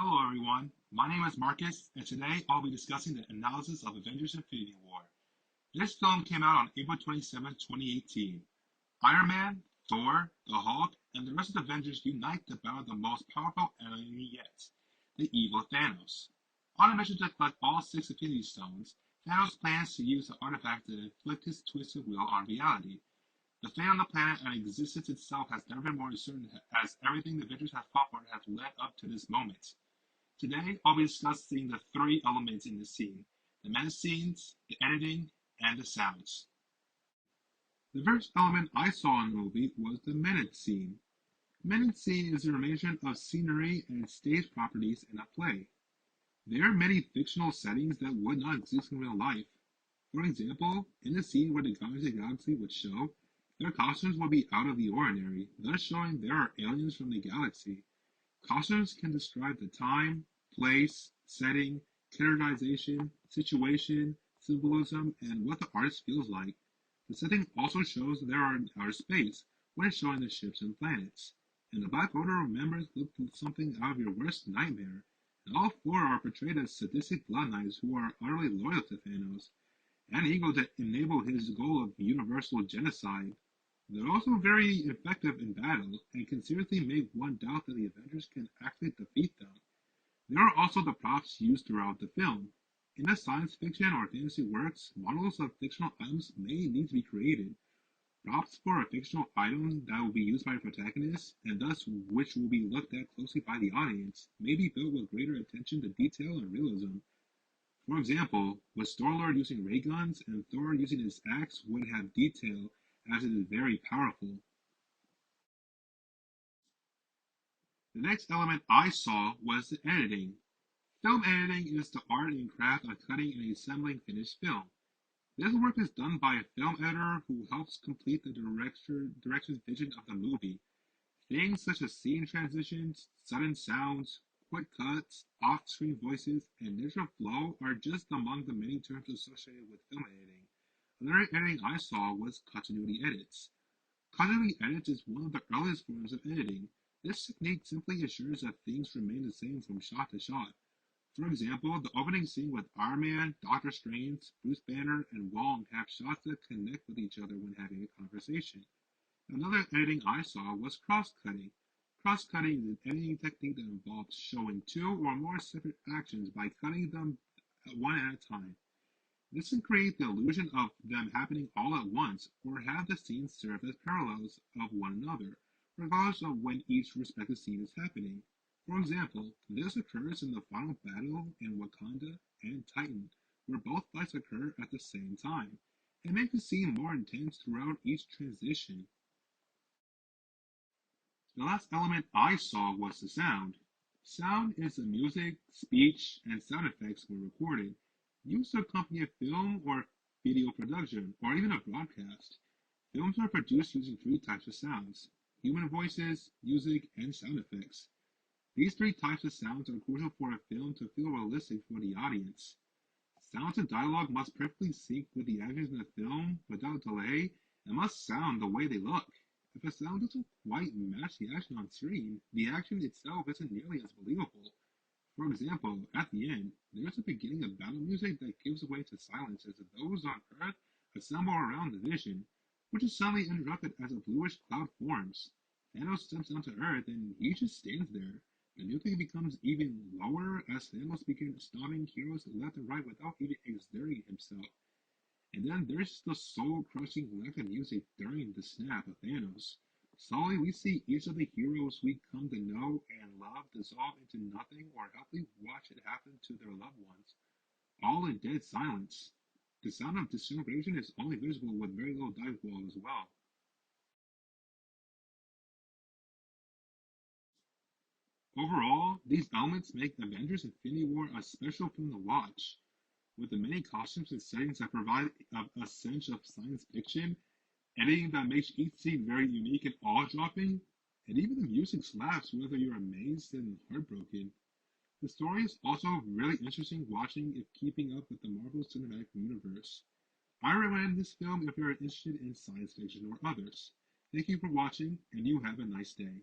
Hello everyone, my name is Marcus, and today I'll be discussing the analysis of Avengers Infinity War. This film came out on April 27, 2018. Iron Man, Thor, the Hulk, and the rest of the Avengers unite to battle the most powerful enemy yet, the evil Thanos. On a mission to collect all 6 Infinity Stones, Thanos plans to use the artifact to inflict his twisted will on reality. The fate on the planet and existence itself has never been more uncertain, as everything the Avengers have fought for has led up to this moment. Today, I'll be discussing the 3 elements in the scene: the meta scenes, the editing, and the sounds. The first element I saw in the movie was the meta scene. Meta scene is a combination of scenery and stage properties in a play. There are many fictional settings that would not exist in real life. For example, in the scene where the Guardians of the Galaxy would show, their costumes would be out of the ordinary, thus showing there are aliens from the galaxy. Costumes can describe the time, place, setting, characterization, situation, symbolism, and what the artist feels like. The setting also shows there are in outer space, when showing the ships and planets. And the Black Order members look like something out of your worst nightmare, and all 4 are portrayed as sadistic blood knights who are utterly loyal to Thanos, and eager to enable his goal of universal genocide. They're also very effective in battle, and can seriously make one doubt that the Avengers can actually defeat them. There are also the props used throughout the film. In the science fiction or fantasy works, models of fictional items may need to be created. Props for a fictional item that will be used by a protagonist, and thus which will be looked at closely by the audience, may be built with greater attention to detail and realism. For example, with Star-Lord using ray guns and Thor using his axe would have detail, as it is very powerful. The next element I saw was the editing. Film editing is the art and craft of cutting and assembling finished film. This work is done by a film editor who helps complete the director's vision of the movie. Things such as scene transitions, sudden sounds, quick cuts, off-screen voices, and natural flow are just among the many terms associated with film editing. Another editing I saw was continuity edits. Continuity edits is one of the earliest forms of editing. This technique simply ensures that things remain the same from shot to shot. For example, the opening scene with Iron Man, Doctor Strange, Bruce Banner, and Wong have shots that connect with each other when having a conversation. Another editing I saw was cross-cutting. Cross-cutting is an editing technique that involves showing 2 or more separate actions by cutting them one at a time. This can create the illusion of them happening all at once, or have the scenes serve as parallels of one another, regardless of when each respective scene is happening. For example, this occurs in the final battle in Wakanda and Titan, where both fights occur at the same time, and make the scene more intense throughout each transition. The last element I saw was the sound. Sound is the music, speech, and sound effects were recorded, used to accompany a film or video production, or even a broadcast. Films are produced using 3 types of sounds: human voices, music, and sound effects. These 3 types of sounds are crucial for a film to feel realistic for the audience. Sounds and dialogue must perfectly sync with the actions in the film without delay, and must sound the way they look. If a sound doesn't quite match the action on screen, the action itself isn't nearly as believable. For example, at the end, there's a beginning of battle music that gives way to silence as those on Earth assemble around the Vision, which is suddenly interrupted as a bluish cloud forms. Thanos steps onto Earth and he just stands there. The music becomes even lower as Thanos begins stomping heroes left and right without even exerting himself. And then there's the soul-crushing lack of music during the snap of Thanos. Slowly we see each of the heroes we come to know and love dissolve into nothing, or helpfully watch it happen to their loved ones, all in dead silence. The sound of disintegration is only visible with very little dialogue as well. Overall, these elements make Avengers Infinity War a special film to watch. With the many costumes and settings that provide a sense of science fiction, editing that makes each scene very unique and awe-dropping, and even the music slaps whether you're amazed and heartbroken. The story is also really interesting watching if keeping up with the Marvel Cinematic Universe. I recommend this film if you're interested in science fiction or others. Thank you for watching, and you have a nice day.